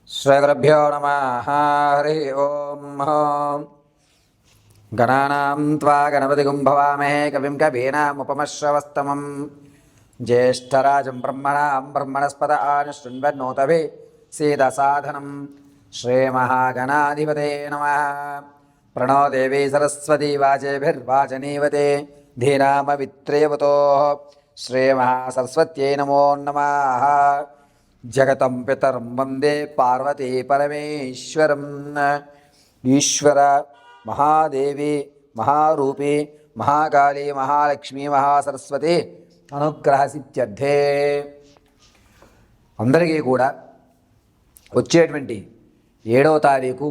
శ్రీగురుభ్యో నమః. హరి ఓం. గణానాం త్వా గణపతిగుం భవామహే కవిం కవీనాముపమశ్రవస్తమం జ్యేష్ఠరాజం బ్రహ్మణాం బ్రహ్మణస్పద ఆనుశృణ్వన్నోతభి సీదసాధనం. శ్రీమహాగణాధిపతే నమః. ప్రణో దేవీ సరస్వతీ వాచేభిర్వాచనీవతే ధీనామవిత్రేవతో. శ్రీమహాసరస్వత్యై నమో నమః. జగతం పితరం వందే పార్వతీ పరమేశ్వరం. ఈశ్వర మహాదేవి మహారూపి మహాకాళీ మహాలక్ష్మి మహాసరస్వతి అనుగ్రహ సిద్ధ్యర్థే. అందరికీ కూడా వచ్చేటువంటి 7వ తారీఖు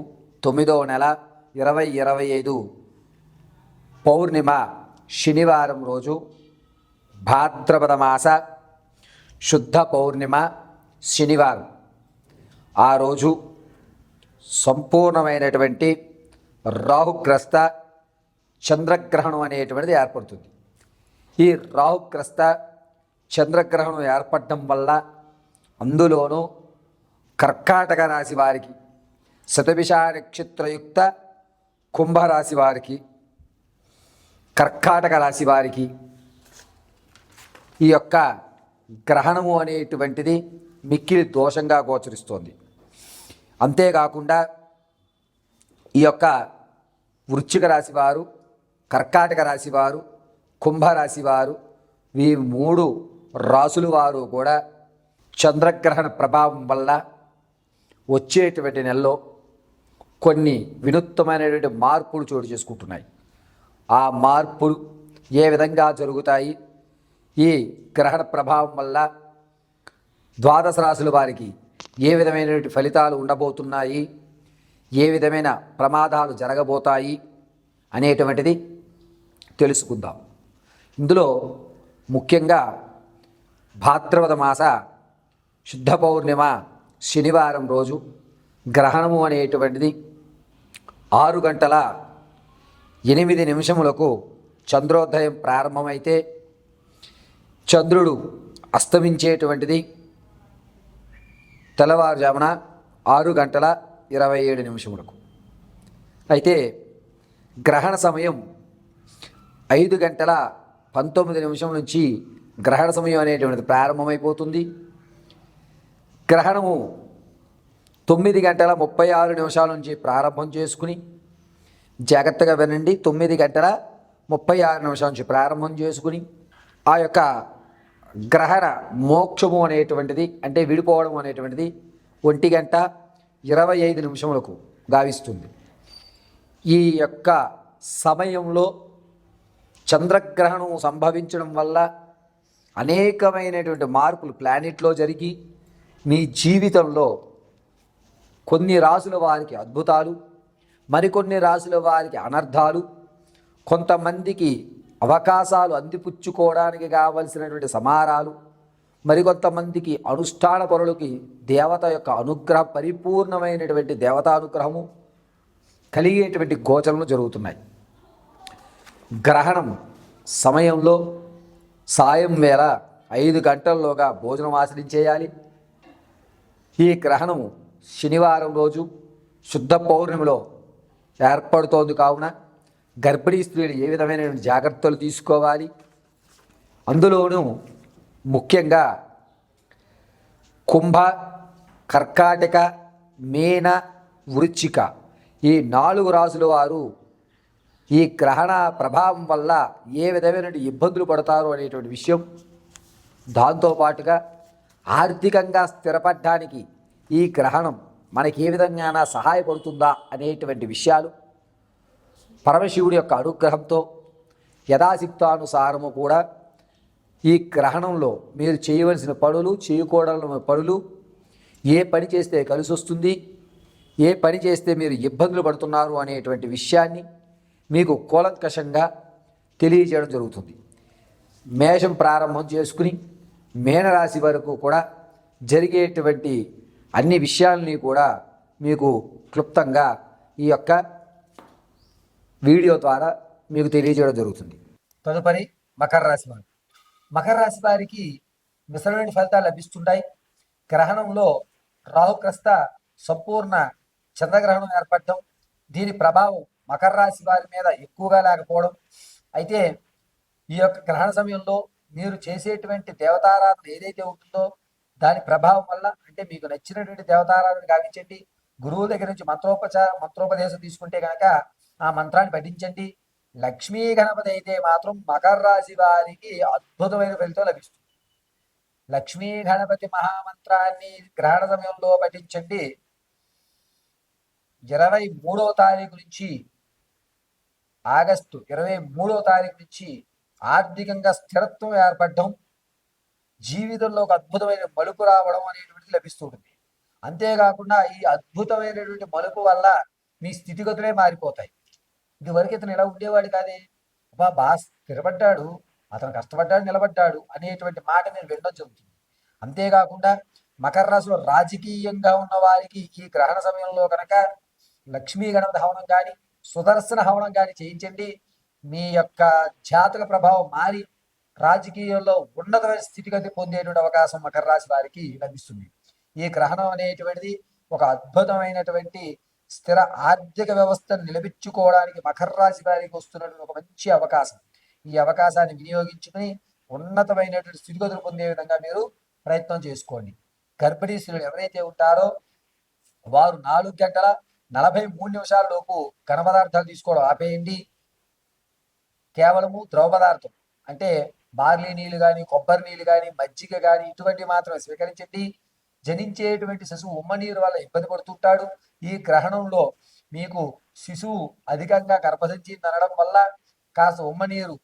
9వ నెల 2025 పౌర్ణిమ శనివారం రోజు భాద్రపద మాస శుద్ధ పౌర్ణిమ శనివారం. ఆ రోజు సంపూర్ణమైనటువంటి రాహుగ్రస్త చంద్రగ్రహణం అనేటువంటిది ఏర్పడుతుంది. ఈ రాహుగ్రస్త చంద్రగ్రహణం ఏర్పడడం వల్ల అందులోనూ కర్కాటక రాశి వారికి, శతభిష నక్షత్రయుక్త కుంభరాశి వారికి, కర్కాటక రాశి వారికి ఈ యొక్క గ్రహణము అనేటువంటిది మిక్కిలి దోషంగా గోచరిస్తోంది. అంతేకాకుండా ఈ యొక్క వృశ్చిక రాశి వారు, కర్కాటక రాశి వారు, కుంభరాశి వారు, ఈ 3 రాసుల వారు కూడా చంద్రగ్రహణ ప్రభావం వల్ల వచ్చేటువంటి నెలలో కొన్ని వినూత్నమైనటువంటి మార్పులు చోటు చేసుకుంటున్నాయి. ఆ మార్పులు ఏ విధంగా జరుగుతాయి, ఈ గ్రహణ ప్రభావం వల్ల ద్వాదశ రాశుల వారికి ఏ విధమైనటువంటి ఫలితాలు ఉండబోతున్నాయి, ఏ విధమైన ప్రమాదాలు జరగబోతాయి అనేటువంటిది తెలుసుకుందాం. ఇందులో ముఖ్యంగా భాద్రపద మాస శుద్ధ పౌర్ణిమ శనివారం రోజు గ్రహణము అనేటువంటిది 6:08 చంద్రోదయం ప్రారంభమైతే చంద్రుడు అస్తమించేటువంటిది తెల్లవారుజామున 6:27. అయితే గ్రహణ సమయం 5:19 నుంచి గ్రహణ సమయం అనేటువంటిది ప్రారంభమైపోతుంది. గ్రహణము 9:36 నుంచి ప్రారంభం చేసుకుని, జాగ్రత్తగా వినండి, 9:36 నుంచి ప్రారంభం చేసుకుని ఆ యొక్క గ్రహణ మోక్షము అనేటువంటిది అంటే విడిపోవడం అనేటువంటిది 1:25 గావిస్తుంది. ఈ యొక్క సమయంలో చంద్రగ్రహణం సంభవించడం వల్ల అనేకమైనటువంటి మార్పులు ప్లానెట్లో జరిగి మీ జీవితంలో కొన్ని రాసుల వారికి అద్భుతాలు, మరికొన్ని రాసుల వారికి అనర్థాలు, కొంతమందికి అవకాశాలు అందిపుచ్చుకోవడానికి కావలసినటువంటి సమారాలు, మరికొంతమందికి అనుష్ఠాన పరులకి దేవత యొక్క అనుగ్రహం, పరిపూర్ణమైనటువంటి దేవతానుగ్రహము కలిగేటువంటి గోచరలు జరుగుతున్నాయి. గ్రహణం సమయంలో సాయం వేళ 5 గంటల్లోగా భోజనం ఆచరించేయాలి. ఈ గ్రహణము శనివారం రోజు శుద్ధ పౌర్ణమిలో ఏర్పడుతోంది కావున గర్భిణీ స్త్రీలు ఏ విధమైన జాగ్రత్తలు తీసుకోవాలి, అందులోనూ ముఖ్యంగా కుంభ, కర్కాటక, మీన, వృశ్చిక ఈ 4 రాసుల వారు ఈ గ్రహణ ప్రభావం వల్ల ఏ విధమైన ఇబ్బందులు పడతారు అనేటువంటి విషయం, దాంతోపాటుగా ఆర్థికంగా స్థిరపడడానికి ఈ గ్రహణం మనకి ఏ విధంగా సహాయపడుతుందా అనేటువంటి విషయాలు పరమశివుడి యొక్క అనుగ్రహంతో యథాశక్తానుసారము కూడా ఈ గ్రహణంలో మీరు చేయవలసిన పనులు, చేయకూడని పనులు, ఏ పని చేస్తే కలిసి వస్తుంది, ఏ పని చేస్తే మీరు ఇబ్బందులు పడుతున్నారు అనేటువంటి విషయాన్ని మీకు కూలంకషంగా తెలియజేయడం జరుగుతుంది. మేషం ప్రారంభం చేసుకుని మీనరాశి వరకు కూడా జరిగేటువంటి అన్ని విషయాలని కూడా మీకు క్లుప్తంగా ఈ యొక్క వీడియో ద్వారా మీకు తెలియజేయడం జరుగుతుంది. తదుపరి మకర రాశి వారు. మకర రాశి వారికి మిశ్రమైన ఫలితాలు లభిస్తుంటాయి. గ్రహణంలో రాహుగ్రస్త సంపూర్ణ చంద్రగ్రహణం ఏర్పడటం, దీని ప్రభావం మకర రాశి వారి మీద ఎక్కువగా లేకపోవడం. అయితే ఈ యొక్క గ్రహణ సమయంలో మీరు చేసేటువంటి దేవతారాధన ఏదైతే ఉంటుందో దాని ప్రభావం వల్ల, అంటే మీకు నచ్చినటువంటి దేవతారాధన గావించండి. గురువు దగ్గర నుంచి మంత్రోపదేశం తీసుకుంటే కనుక ఆ మంత్రాన్ని పఠించండి. లక్ష్మీ గణపతి అయితే మాత్రం మకర రాశి వారికి అద్భుతమైన ఫలితం లభిస్తుంది. లక్ష్మీ గణపతి మహామంత్రాన్ని గ్రహణ సమయంలో పఠించండి. 23వ తారీఖు నుంచి, ఆగస్టు 23వ తారీఖు నుంచి ఆర్థికంగా స్థిరత్వం ఏర్పడడం, జీవితంలో ఒక అద్భుతమైన మలుపు రావడం అనేటువంటిది లభిస్తుంటుంది. అంతేకాకుండా ఈ అద్భుతమైనటువంటి మలుపు వల్ల మీ స్థితిగతులే మారిపోతాయి. ఇదివరకు ఇతను ఇలా ఉండేవాడు కాదే, అబ్బా బాగా స్థిరపడ్డాడు, అతను కష్టపడ్డాడు, నిలబడ్డాడు అనేటువంటి మాట నేను వినడం జరుగుతుంది. అంతేకాకుండా మకర రాశిలో రాజకీయంగా ఉన్న వారికి ఈ గ్రహణ సమయంలో కనుక లక్ష్మీ గణపతి హవనం కానీ సుదర్శన హవనం కానీ చేయించండి. మీ యొక్క జాతక ప్రభావం మారి రాజకీయంలో ఉన్నతమైన స్థితిగతి పొందేటువంటి అవకాశం మకర రాశి వారికి లభిస్తుంది. ఈ గ్రహణం అనేటువంటిది ఒక అద్భుతమైనటువంటి స్థిర ఆర్థిక వ్యవస్థను నిలబెట్టుకోవడానికి మకర రాశి వారికి వస్తున్నటువంటి ఒక మంచి అవకాశం. ఈ అవకాశాన్ని వినియోగించుకుని ఉన్నతమైనటువంటి స్థితిగతులు పొందే విధంగా మీరు ప్రయత్నం చేసుకోండి. గర్భిణీ స్త్రీలు ఎవరైతే ఉంటారో వారు 4:43 లోపు ఘన పదార్థాలు తీసుకోవడం ఆపేయండి. కేవలము ద్రవ పదార్థం అంటే బార్లీ నీళ్ళు కానీ, కొబ్బరి నీళ్ళు కానీ, మజ్జిగ కానీ ఇటువంటి మాత్రమే స్వీకరించండి. జనించేటువంటి శిశువు ఉమ్మనీరు వల్ల ఇబ్బంది పడుతుంటాడు. ఈ గ్రహణంలో మీకు శిశువు అధికంగా గర్భసంచి అనడం వల్ల కాస్త ఉమ్మనీరు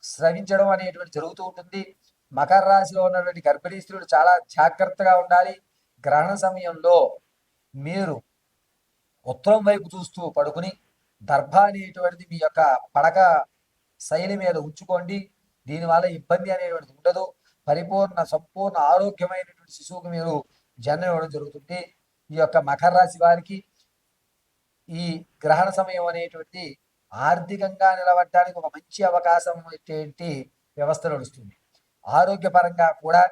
స్రవించడం అనేటువంటి జరుగుతూ ఉంటుంది. మకర రాశిలో ఉన్నటువంటి గర్భిణీ స్త్రీలు చాలా జాగ్రత్తగా ఉండాలి. గ్రహణ సమయంలో మీరు ఉత్తరం వైపు చూస్తూ పడుకుని దర్భ అనేటువంటిది మీ యొక్క పడక శైలి మీద ఉంచుకోండి. దీనివల్ల ఇబ్బంది అనేటువంటిది ఉండదు. సంపూర్ణ ఆరోగ్యమైనటువంటి శిశువుకి మీరు జన్మ ఇవ్వడం జరుగుతుంది. ఈ యొక్క మకర రాశి వారికి ఈ గ్రహణ సమయం అనేటువంటి ఆర్థికంగా నిలబడటానికి ఒక మంచి అవకాశం ఏంటి వ్యవస్థ నడుస్తుంది. ఆరోగ్యపరంగా కూడా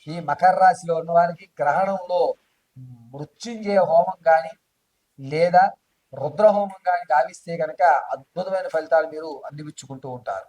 ఈ మకర రాశిలో ఉన్న వారికి గ్రహణంలో మృత్యుంజయ హోమం కానీ లేదా రుద్రహోమం కానీ గావిస్తే కనుక అద్భుతమైన ఫలితాలు మీరు అందిపుచ్చుకుంటూ ఉంటారు.